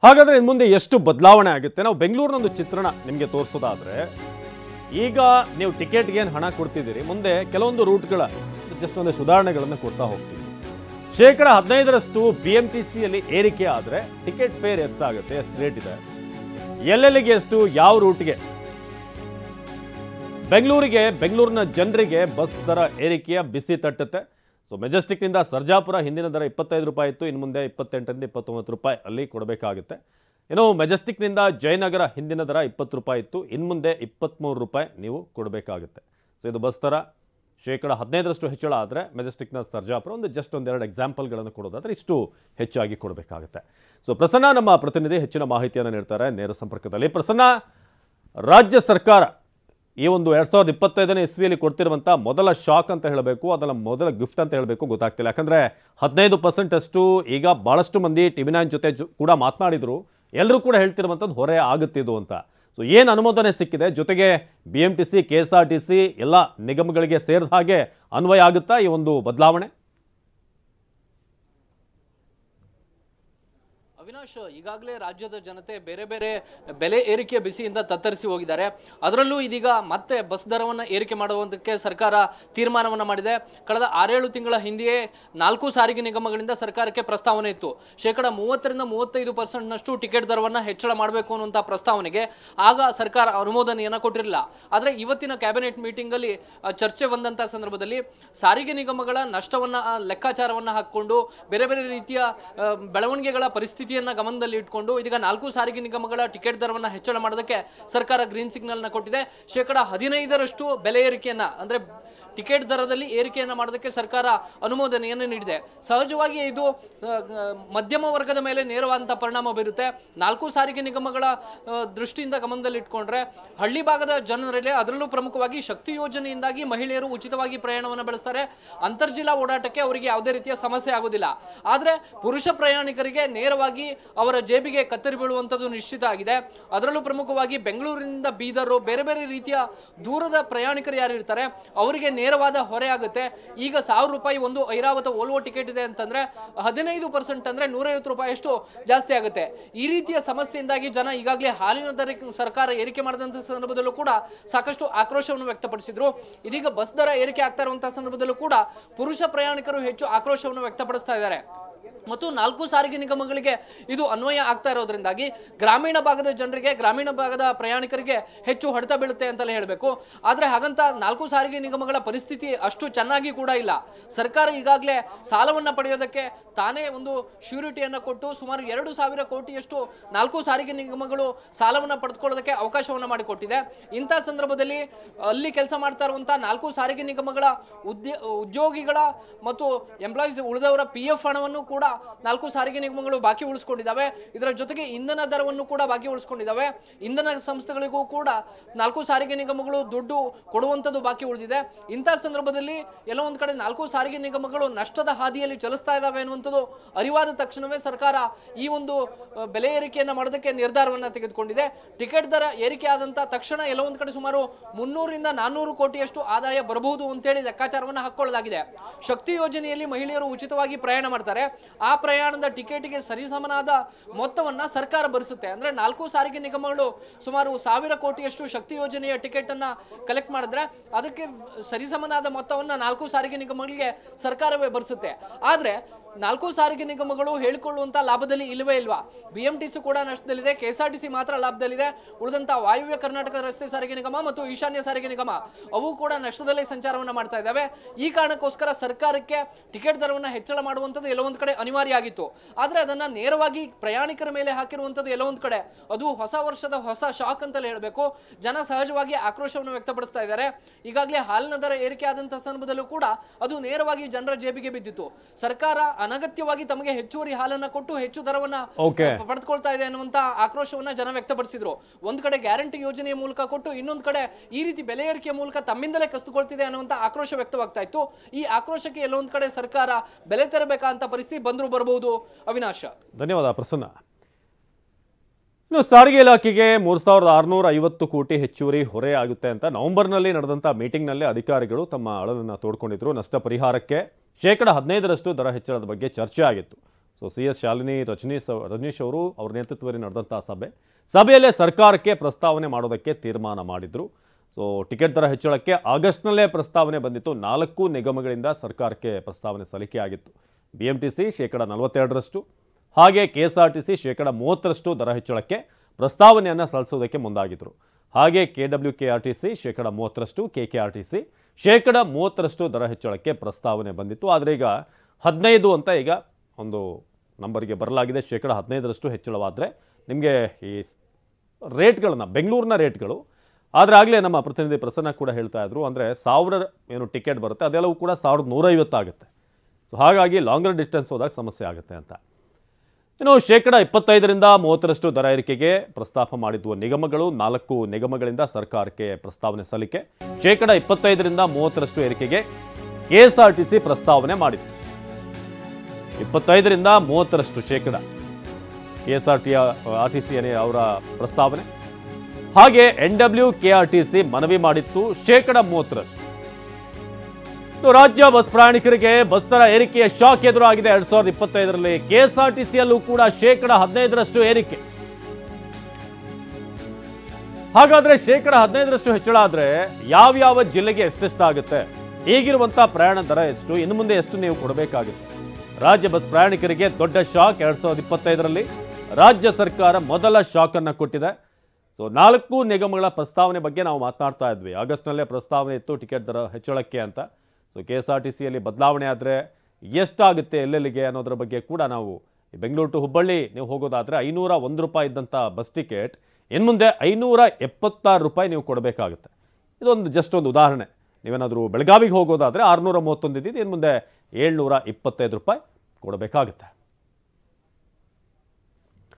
ಹಾಗಾದ್ರೆ ಇನ್ನು ಮುಂದೆ ಎಷ್ಟು ಬದಲಾವಣೆ ಆಗುತ್ತೆ? ನಾವು ಬೆಂಗಳೂರಿನ ಒಂದು ಚಿತ್ರಣ ನಿಮಗೆ ತೋರಿಸೋದಾದ್ರೆ, ಈಗ ನೀವು ಟಿಕೆಟ್ಗೆ ಏನು ಹಣ ಕೊಡ್ತಿದ್ದೀರಿ, ಮುಂದೆ ಕೆಲವೊಂದು ರೂಟ್ಗಳ ಜಸ್ಟ್ ಒಂದು ಸುಧಾರಣೆಗಳನ್ನು ಕೊಡ್ತಾ ಹೋಗ್ತೀವಿ. ಶೇಕಡ 15ರಷ್ಟು BMTCಯಲ್ಲಿ ಏರಿಕೆ ಆದರೆ ಟಿಕೆಟ್ ಫೇರ್ ಎಷ್ಟಾಗುತ್ತೆ, ಎಷ್ಟು ರೇಟ್ ಇದೆ, ಎಲ್ಲೆಲ್ಲಿಗೆ ಎಷ್ಟು, ಯಾವ ರೂಟ್ಗೆ, ಬೆಂಗಳೂರಿನ ಜನರಿಗೆ ಬಸ್ ದರ ಏರಿಕೆಯ ಬಿಸಿ ತಟ್ಟುತ್ತೆ. ಸೊ ಮೆಜೆಸ್ಟಿಕ್ನಿಂದ ಸರ್ಜಾಪುರ ಹಿಂದಿನ ದರ 25 ರೂಪಾಯಿ ಇತ್ತು, ಇನ್ನು ಮುಂದೆ 28ರಿಂದ 29 ರೂಪಾಯಿ ಅಲ್ಲಿ ಕೊಡಬೇಕಾಗುತ್ತೆ. ಇನ್ನು ಮೆಜೆಸ್ಟಿಕ್ನಿಂದ ಜಯನಗರ ಹಿಂದಿನ ದರ 20 ರೂಪಾಯಿ ಇತ್ತು, ಇನ್ನು ಮುಂದೆ 23 ರೂಪಾಯಿ ನೀವು ಕೊಡಬೇಕಾಗುತ್ತೆ. ಸೊ ಇದು ಬಸ್ ದರ ಶೇಕಡ 15ರಷ್ಟು ಹೆಚ್ಚಳ ಆದರೆ ಮೆಜೆಸ್ಟಿಕ್ನ ಸರ್ಜಾಪುರ ಒಂದೆರಡು ಎಕ್ಸಾಂಪಲ್ಗಳನ್ನು ಕೊಡೋದಾದರೆ ಇಷ್ಟು ಹೆಚ್ಚಾಗಿ ಕೊಡಬೇಕಾಗುತ್ತೆ. ಸೊ ಪ್ರಸನ್ನ ನಮ್ಮ ಪ್ರತಿನಿಧಿ ಹೆಚ್ಚಿನ ಮಾಹಿತಿಯನ್ನು ನೀಡ್ತಾರೆ ನೇರ ಸಂಪರ್ಕದಲ್ಲಿ. ಪ್ರಸನ್ನ, ರಾಜ್ಯ ಸರ್ಕಾರ ಈ ಒಂದು 2025ನೇ ಇಸ್ವಿಯಲ್ಲಿ ಕೊಡ್ತಿರುವಂಥ ಮೊದಲ ಶಾಕ್ ಅಂತ ಹೇಳಬೇಕು, ಅದಲ್ಲ ಮೊದಲ ಗಿಫ್ಟ್ ಅಂತ ಹೇಳಬೇಕು ಗೊತ್ತಾಗ್ತಿಲ್ಲ. ಯಾಕಂದರೆ 15% ಅಷ್ಟು ಈಗ ಭಾಳಷ್ಟು ಮಂದಿ TV9 ಜೊತೆ ಕೂಡ ಮಾತನಾಡಿದರು, ಎಲ್ಲರೂ ಕೂಡ ಹೇಳ್ತಿರುವಂಥದ್ದು ಹೊರೆ ಆಗುತ್ತಿದ್ದು ಅಂತ. ಸೊ ಏನು ಅನುಮೋದನೆ ಸಿಕ್ಕಿದೆ, ಜೊತೆಗೆ BMTC KSRTC ಎಲ್ಲ ನಿಗಮಗಳಿಗೆ ಸೇರಿದ ಹಾಗೆ ಅನ್ವಯ ಆಗುತ್ತಾ ಈ ಒಂದು ಬದಲಾವಣೆ? ಅವಿನಾಶ್, ಈಗಾಗಲೇ ರಾಜ್ಯದ ಜನತೆ ಬೇರೆ ಬೇರೆ ಬೆಲೆ ಏರಿಕೆಯ ಬಿಸಿಯಿಂದ ತತ್ತರಿಸಿ ಹೋಗಿದ್ದಾರೆ. ಅದರಲ್ಲೂ ಇದೀಗ ಮತ್ತೆ ಬಸ್ ದರವನ್ನು ಏರಿಕೆ ಮಾಡುವುದಕ್ಕೆ ಸರ್ಕಾರ ತೀರ್ಮಾನವನ್ನು ಮಾಡಿದೆ. ಕಳೆದ 6-7 ತಿಂಗಳ ಹಿಂದೆಯೇ 4 ಸಾರಿಗೆ ನಿಗಮಗಳಿಂದ ಸರ್ಕಾರಕ್ಕೆ ಪ್ರಸ್ತಾವನೆ ಇತ್ತು. ಶೇಕಡ 30ರಿಂದ 35% ಟಿಕೆಟ್ ದರವನ್ನು ಹೆಚ್ಚಳ ಮಾಡಬೇಕು ಅನ್ನುವಂಥ ಪ್ರಸ್ತಾವನೆಗೆ ಆಗ ಸರ್ಕಾರ ಅನುಮೋದನೆಯನ್ನು ಕೊಟ್ಟಿರಲಿಲ್ಲ. ಆದರೆ ಇವತ್ತಿನ ಕ್ಯಾಬಿನೆಟ್ ಮೀಟಿಂಗಲ್ಲಿ ಚರ್ಚೆ ಬಂದಂಥ ಸಂದರ್ಭದಲ್ಲಿ ಸಾರಿಗೆ ನಿಗಮಗಳ ನಷ್ಟವನ್ನು ಲೆಕ್ಕಾಚಾರವನ್ನು ಹಾಕಿಕೊಂಡು ಬೇರೆ ಬೇರೆ ರೀತಿಯ ಬೆಳವಣಿಗೆಗಳ ಪರಿಸ್ಥಿತಿಯನ್ನು ಗಮನದಲ್ಲಿ ಇಟ್ಕೊಂಡು ಇದೀಗ 4 ಸಾರಿಗೆ ನಿಗಮಗಳ ಟಿಕೆಟ್ ದರವನ್ನು ಹೆಚ್ಚಳ ಮಾಡೋದಕ್ಕೆ ಸರ್ಕಾರ ಗ್ರೀನ್ ಸಿಗ್ನಲ್ ನ ಕೊಟ್ಟಿದೆ. ಶೇಕಡ 15ರಷ್ಟು ಬೆಲೆ ಏರಿಕೆಯನ್ನ ಅಂದ್ರೆ ಟಿಕೆಟ್ ದರದಲ್ಲಿ ಏರಿಕೆಯನ್ನು ಮಾಡೋದಕ್ಕೆ ಸರ್ಕಾರ ಅನುಮೋದನೆಯನ್ನು ನೀಡಿದೆ. ಸಹಜವಾಗಿ ಇದು ಮಧ್ಯಮ ವರ್ಗದ ಮೇಲೆ ನೇರವಾದಂಥ ಪರಿಣಾಮ ಬೀರುತ್ತೆ. 4 ಸಾರಿಗೆ ನಿಗಮಗಳ ದೃಷ್ಟಿಯಿಂದ ಗಮನದಲ್ಲಿ ಇಟ್ಕೊಂಡ್ರೆ ಹಳ್ಳಿ ಭಾಗದ ಜನರಲ್ಲಿ, ಅದರಲ್ಲೂ ಪ್ರಮುಖವಾಗಿ ಶಕ್ತಿ ಯೋಜನೆಯಿಂದಾಗಿ ಮಹಿಳೆಯರು ಉಚಿತವಾಗಿ ಪ್ರಯಾಣವನ್ನು ಬೆಳೆಸ್ತಾರೆ. ಅಂತರ್ಜಿಲ್ಲಾ ಓಡಾಟಕ್ಕೆ ಅವರಿಗೆ ಯಾವುದೇ ರೀತಿಯ ಸಮಸ್ಯೆ ಆಗೋದಿಲ್ಲ. ಆದರೆ ಪುರುಷ ಪ್ರಯಾಣಿಕರಿಗೆ ನೇರವಾಗಿ ಅವರ ಜೇಬಿಗೆ ಕತ್ತರಿ ಬೀಳುವಂಥದ್ದು ನಿಶ್ಚಿತ ಆಗಿದೆ. ಅದರಲ್ಲೂ ಪ್ರಮುಖವಾಗಿ ಬೆಂಗಳೂರಿನಿಂದ ಬೀದರು, ಬೇರೆ ಬೇರೆ ರೀತಿಯ ದೂರದ ಪ್ರಯಾಣಿಕರು ಯಾರು ಇರ್ತಾರೆ ಅವರಿಗೆ ನೇರವಾದ ಹೊರೆ ಆಗುತ್ತೆ. ಈಗ 1000 ರೂಪಾಯಿ ಒಂದು ಐರಾವತ ವೋಲ್ವೋ ಟಿಕೆಟ್ ಇದೆ ಅಂತಂದ್ರೆ 15% ಅಂದ್ರೆ 150 ರೂಪಾಯಿ ಅಷ್ಟು ಜಾಸ್ತಿ ಆಗುತ್ತೆ. ಈ ರೀತಿಯ ಸಮಸ್ಯೆಯಿಂದಾಗಿ ಜನ ಈಗಾಗಲೇ ಹಾಲಿನ ದರ ಸರ್ಕಾರ ಏರಿಕೆ ಮಾಡಿದಂಥ ಸಂದರ್ಭದಲ್ಲೂ ಕೂಡ ಸಾಕಷ್ಟು ಆಕ್ರೋಶವನ್ನು ವ್ಯಕ್ತಪಡಿಸಿದ್ರು. ಇದೀಗ ಬಸ್ ದರ ಏರಿಕೆ ಆಗ್ತಾ ಇರುವಂತಹ ಸಂದರ್ಭದಲ್ಲೂ ಕೂಡ ಪುರುಷ ಪ್ರಯಾಣಿಕರು ಹೆಚ್ಚು ಆಕ್ರೋಶವನ್ನು ವ್ಯಕ್ತಪಡಿಸ್ತಾ ಇದ್ದಾರೆ. ಮತ್ತು 4 ಸಾರಿಗೆ ನಿಗಮಗಳಿಗೆ ಇದು ಅನ್ವಯ ಆಗ್ತಾ ಇರೋದ್ರಿಂದಾಗಿ ಗ್ರಾಮೀಣ ಭಾಗದ ಜನರಿಗೆ, ಗ್ರಾಮೀಣ ಭಾಗದ ಪ್ರಯಾಣಿಕರಿಗೆ ಹೆಚ್ಚು ಹೊಡೆತ ಬೀಳುತ್ತೆ ಅಂತಲೇ ಹೇಳಬೇಕು. ಆದರೆ ಹಾಗಂತ 4 ಸಾರಿಗೆ ನಿಗಮಗಳ ಪರಿಸ್ಥಿತಿ ಅಷ್ಟು ಚೆನ್ನಾಗಿ ಕೂಡ ಇಲ್ಲ. ಸರ್ಕಾರ ಈಗಾಗಲೇ ಸಾಲವನ್ನು ಪಡೆಯೋದಕ್ಕೆ ತಾನೇ ಒಂದು ಶ್ಯೂರಿಟಿಯನ್ನು ಕೊಟ್ಟು ಸುಮಾರು 2,000 ಕೋಟಿಯಷ್ಟು 4 ಸಾರಿಗೆ ನಿಗಮಗಳು ಸಾಲವನ್ನು ಪಡೆದುಕೊಳ್ಳೋದಕ್ಕೆ ಅವಕಾಶವನ್ನು ಮಾಡಿಕೊಟ್ಟಿದೆ. ಇಂಥ ಸಂದರ್ಭದಲ್ಲಿ ಅಲ್ಲಿ ಕೆಲಸ ಮಾಡ್ತಾ ಇರುವಂಥ 4 ಸಾರಿಗೆ ನಿಗಮಗಳ ಉದ್ಯೋಗಿಗಳ ಮತ್ತು ಎಂಪ್ಲಾಯೀಸ್ ಉಳಿದವರ PF ಹಣವನ್ನು ಕೂಡ 4 ಸಾರಿಗೆ ನಿಗಮಗಳು ಬಾಕಿ ಉಳಿಸ್ಕೊಂಡಿದ್ದಾವೆ. ಇದರ ಜೊತೆಗೆ ಇಂಧನ ದರವನ್ನು ಕೂಡ ಬಾಕಿ ಉಳಿಸ್ಕೊಂಡಿದ್ದಾವೆ. ಇಂಧನ ಸಂಸ್ಥೆಗಳಿಗೂ ಕೂಡ 4 ಸಾರಿಗೆ ನಿಗಮಗಳು ದುಡ್ಡು ಕೊಡುವಂಥದ್ದು ಬಾಕಿ ಉಳಿದಿದೆ. ಇಂಥ ಸಂದರ್ಭದಲ್ಲಿ ಎಲ್ಲೋ ಒಂದು ಕಡೆ 4 ಸಾರಿಗೆ ನಿಗಮಗಳು ನಷ್ಟದ ಹಾದಿಯಲ್ಲಿ ಚಲಿಸ್ತಾ ಇದ್ದಾವೆ ಅನ್ನುವಂಥದ್ದು ಅರಿವಾದ ತಕ್ಷಣವೇ ಸರ್ಕಾರ ಈ ಒಂದು ಬೆಲೆ ಏರಿಕೆಯನ್ನು ಮಾಡೋದಕ್ಕೆ ನಿರ್ಧಾರವನ್ನು ತೆಗೆದುಕೊಂಡಿದೆ. ಟಿಕೆಟ್ ದರ ಏರಿಕೆ ಆದಂಥ ತಕ್ಷಣ ಎಲ್ಲೋ ಒಂದು ಕಡೆ ಸುಮಾರು 300ರಿಂದ 400 ಕೋಟಿಯಷ್ಟು ಆದಾಯ ಬರಬಹುದು ಅಂತೇಳಿ ಲೆಕ್ಕಾಚಾರವನ್ನು ಹಾಕೊಳ್ಳಲಾಗಿದೆ. ಶಕ್ತಿ ಯೋಜನೆಯಲ್ಲಿ ಮಹಿಳೆಯರು ಉಚಿತವಾಗಿ ಪ್ರಯಾಣ ಮಾಡ್ತಾರೆ. ಆ ಪ್ರಯಾಣದ ಟಿಕೆಟ್ಗೆ ಸರಿಸಮನಾದ ಮೊತ್ತವನ್ನ ಸರ್ಕಾರ ಭರಿಸುತ್ತೆ. ಅಂದ್ರೆ 4 ಸಾರಿಗೆ ನಿಗಮಗಳು ಸುಮಾರು 1000 ಕೋಟಿಯಷ್ಟು ಶಕ್ತಿ ಯೋಜನೆಯ ಟಿಕೆಟ್ ಅನ್ನ ಕಲೆಕ್ಟ್ ಮಾಡಿದ್ರೆ ಅದಕ್ಕೆ ಸರಿಸಮನಾದ ಮೊತ್ತವನ್ನ 4 ಸಾರಿಗೆ ನಿಗಮಗಳಿಗೆ ಸರ್ಕಾರವೇ ಭರಿಸುತ್ತೆ. ಆದ್ರೆ 4 ಸಾರಿಗೆ ನಿಗಮಗಳು ಹೇಳಿಕೊಳ್ಳುವಂತ ಲಾಭದಲ್ಲಿ ಇಲ್ಲವೇ ಇಲ್ವಾ? BMTC ಕೂಡ ನಷ್ಟದಲ್ಲಿದೆ, KSRTC ಮಾತ್ರ ಲಾಭದಲ್ಲಿದೆ. ಉಳಿದಂತ ವಾಯುವ್ಯ ಕರ್ನಾಟಕ ರಸ್ತೆ ಸಾರಿಗೆ ನಿಗಮ ಮತ್ತು ಈಶಾನ್ಯ ಸಾರಿಗೆ ನಿಗಮ ಅವು ಕೂಡ ನಷ್ಟದಲ್ಲೇ ಸಂಚಾರವನ್ನ ಮಾಡ್ತಾ ಇದ್ದಾವೆ. ಈ ಕಾರಣಕ್ಕೋಸ್ಕರ ಸರ್ಕಾರಕ್ಕೆ ಟಿಕೆಟ್ ದರವನ್ನು ಹೆಚ್ಚಳ ಮಾಡುವಂಥದ್ದು ಎಲ್ಲೋ ಒಂದು ಕಡೆ ಅನಿವಾರ್ಯ ಆಗಿತ್ತು. ಆದ್ರೆ ಅದನ್ನ ನೇರವಾಗಿ ಪ್ರಯಾಣಿಕರ ಮೇಲೆ ಹಾಕಿರುವಂಥದ್ದು ಎಲ್ಲೋ ಒಂದು ಕಡೆ ಅದು ಹೊಸ ವರ್ಷದ ಹೊಸ ಶಾಕ್ ಅಂತಲೇ ಹೇಳಬೇಕು. ಜನ ಸಹಜವಾಗಿ ಆಕ್ರೋಶವನ್ನು ವ್ಯಕ್ತಪಡಿಸ್ತಾ ಇದ್ದಾರೆ. ಈಗಾಗಲೇ ಹಾಲಿನ ದರ ಏರಿಕೆ ಆದಂತಹ ಸಂದರ್ಭದಲ್ಲೂ ಕೂಡ ಅದು ನೇರವಾಗಿ ಜನರ ಜೇಬಿಗೆ ಬಿದ್ದಿತ್ತು. ಸರ್ಕಾರ ಅನಗತ್ಯವಾಗಿ ತಮಗೆ ಹೆಚ್ಚುವರಿ ಹಾಲನ್ನ ಕೊಟ್ಟು ಹೆಚ್ಚು ದರವನ್ನ ಪಡೆದುಕೊಳ್ತಾ ಇದೆ ಅನ್ನುವಂತ ಆಕ್ರೋಶವನ್ನ ಜನ ವ್ಯಕ್ತಪಡಿಸಿದ್ರು. ಒಂದ್ ಕಡೆ ಗ್ಯಾರಂಟಿ ಯೋಜನೆಯ ಮೂಲಕ ಕೊಟ್ಟು ಇನ್ನೊಂದು ಕಡೆ ಈ ರೀತಿ ಬೆಲೆ ಏರಿಕೆಯ ಮೂಲಕ ತಮ್ಮಿಂದಲೇ ಕಸಿದುಕೊಳ್ತಿದೆ ಅನ್ನುವಂತ ಆಕ್ರೋಶ ವ್ಯಕ್ತವಾಗ್ತಾ ಇತ್ತು. ಈ ಆಕ್ರೋಶಕ್ಕೆ ಎಲ್ಲೊಂದ್ ಕಡೆ ಸರ್ಕಾರ ಬೆಲೆ ತೆರಬೇಕಂತ ಪರಿಸ್ಥಿತಿ ಬಂದರೂ ಬರಬಹುದು. ಅವಿನಾಶ, ಧನ್ಯವಾದ ಪ್ರಸನ್ನ. ಇನ್ನು ಸಾರಿಗೆ ಇಲಾಖೆಗೆ 3,650 ಕೋಟಿ ಹೆಚ್ಚುವರಿ ಹೊರೆ ಆಗುತ್ತೆ ಅಂತ ನವೆಂಬರ್ನಲ್ಲಿ ನಡೆದಂಥ ಮೀಟಿಂಗ್ನಲ್ಲಿ ಅಧಿಕಾರಿಗಳು ತಮ್ಮ ಅಳಲನ್ನು ತೋಡ್ಕೊಂಡಿದ್ರು. ನಷ್ಟ ಪರಿಹಾರಕ್ಕೆ ಶೇಕಡ 15ರಷ್ಟು ದರ ಹೆಚ್ಚಳದ ಬಗ್ಗೆ ಚರ್ಚೆ ಆಗಿತ್ತು. ಸೊ CS ಶಾಲಿನಿ ರಜನೀಶ್ ಅವರು ಅವ್ರ ನೇತೃತ್ವದಲ್ಲಿ ನಡೆದಂಥ ಸಭೆಯಲ್ಲೇ ಸರ್ಕಾರಕ್ಕೆ ಪ್ರಸ್ತಾವನೆ ಮಾಡೋದಕ್ಕೆ ತೀರ್ಮಾನ ಮಾಡಿದ್ರು. ಸೊ ಟಿಕೆಟ್ ದರ ಹೆಚ್ಚಳಕ್ಕೆ ಆಗಸ್ಟ್ನಲ್ಲೇ ಪ್ರಸ್ತಾವನೆ ಬಂದಿತ್ತು. 4 ನಿಗಮಗಳಿಂದ ಸರ್ಕಾರಕ್ಕೆ ಪ್ರಸ್ತಾವನೆ ಸಲ್ಲಿಕೆಯಾಗಿತ್ತು. BMTC 42%, ಹಾಗೆ KSRTC 30% ದರ ಹೆಚ್ಚಳಕ್ಕೆ ಪ್ರಸ್ತಾವನೆಯನ್ನು ಸಲ್ಲಿಸೋದಕ್ಕೆ ಮುಂದಾಗಿದ್ದರು. ಹಾಗೆ KWKRTC 30%, KKRTC 30% ದರ ಹೆಚ್ಚಳಕ್ಕೆ ಪ್ರಸ್ತಾವನೆ ಬಂದಿತ್ತು. ಆದರೆ ಈಗ 15 ಅಂತ ಈಗ ಒಂದು ನಂಬರ್ಗೆ ಬರಲಾಗಿದೆ. 15% ಹೆಚ್ಚಳವಾದರೆ ನಿಮಗೆ ಈ ರೇಟ್ಗಳನ್ನು, ಬೆಂಗಳೂರಿನ ರೇಟ್ಗಳು, ಆದರೆ ಆಗಲೇ ನಮ್ಮ ಪ್ರತಿನಿಧಿ ಪ್ರಸನ್ನ ಕೂಡ ಹೇಳ್ತಾ ಇದ್ರು, ಅಂದರೆ 1000 ಏನು ಟಿಕೆಟ್ ಬರುತ್ತೆ ಅದೆಲ್ಲವೂ ಕೂಡ 1150 ಆಗುತ್ತೆ. ಸೊ ಹಾಗಾಗಿ ಲಾಂಗರ್ ಡಿಸ್ಟೆನ್ಸ್ ಹೋದಾಗ ಸಮಸ್ಯೆ ಆಗುತ್ತೆ ಅಂತ. ಇನ್ನು 25% 30% ದರ ಏರಿಕೆಗೆ ಪ್ರಸ್ತಾಪ ಮಾಡಿದ್ವು ನಿಗಮಗಳು. 4 ನಿಗಮಗಳಿಂದ ಸರ್ಕಾರಕ್ಕೆ ಪ್ರಸ್ತಾವನೆ ಸಲ್ಲಿಕೆ. 25% 30% ಏರಿಕೆಗೆ KSRTC ಪ್ರಸ್ತಾವನೆ ಮಾಡಿತ್ತು. 25% 30% KSRTC ಅವರ ಪ್ರಸ್ತಾವನೆ. ಹಾಗೆ NWKRTC ಮನವಿ ಮಾಡಿತ್ತು 30%. ರಾಜ್ಯ ಬಸ್ ಪ್ರಯಾಣಿಕರಿಗೆ ಬಸ್ ದರ ಏರಿಕೆಯ ಶಾಕ್ ಎದುರಾಗಿದೆ 2025ರಲ್ಲಿ. KSRTCಯಲ್ಲೂ ಕೂಡ 15% ಏರಿಕೆ. ಹಾಗಾದ್ರೆ 15% ಹೆಚ್ಚಳ ಆದ್ರೆ ಯಾವ ಜಿಲ್ಲೆಗೆ ಎಷ್ಟೆಷ್ಟಾಗುತ್ತೆ? ಈಗಿರುವಂತಹ ಪ್ರಯಾಣ ದರ ಎಷ್ಟು? ಇನ್ನು ಮುಂದೆ ಎಷ್ಟು ನೀವು ಕೊಡಬೇಕಾಗುತ್ತೆ? ರಾಜ್ಯ ಬಸ್ ಪ್ರಯಾಣಿಕರಿಗೆ ದೊಡ್ಡ ಶಾಕ್ 2025ರಲ್ಲಿ. ರಾಜ್ಯ ಸರ್ಕಾರ ಮೊದಲ ಶಾಕ್ ಅನ್ನು ಕೊಟ್ಟಿದೆ. ಸೊ 4 ನಿಗಮಗಳ ಪ್ರಸ್ತಾವನೆ ಬಗ್ಗೆ ನಾವು ಮಾತನಾಡ್ತಾ ಇದ್ವಿ. ಆಗಸ್ಟ್ನಲ್ಲೇ ಪ್ರಸ್ತಾವನೆ ಇತ್ತು ಟಿಕೆಟ್ ದರ ಹೆಚ್ಚಳಕ್ಕೆ ಅಂತ. ಸೊ KSRTCಯಲ್ಲಿ ಬದಲಾವಣೆ ಆದರೆ ಎಷ್ಟಾಗುತ್ತೆ, ಎಲ್ಲೆಲ್ಲಿಗೆ ಅನ್ನೋದ್ರ ಬಗ್ಗೆ ಕೂಡ ನಾವು ಬೆಂಗಳೂರು ಟು ಹುಬ್ಬಳ್ಳಿ ನೀವು ಹೋಗೋದಾದರೆ 501 ರೂಪಾಯಿ ಇದ್ದಂಥ ಬಸ್ ಟಿಕೆಟ್ ಇನ್ನು ಮುಂದೆ 576 ರೂಪಾಯಿ ನೀವು ಕೊಡಬೇಕಾಗುತ್ತೆ. ಇದೊಂದು ಜಸ್ಟ್ ಒಂದು ಉದಾಹರಣೆ. ನೀವೇನಾದರೂ ಬೆಳಗಾವಿಗೆ ಹೋಗೋದಾದರೆ 631 ಇದ್ದಿದ್ದು ಇನ್ನು ಮುಂದೆ 725 ರೂಪಾಯಿ ಕೊಡಬೇಕಾಗುತ್ತೆ.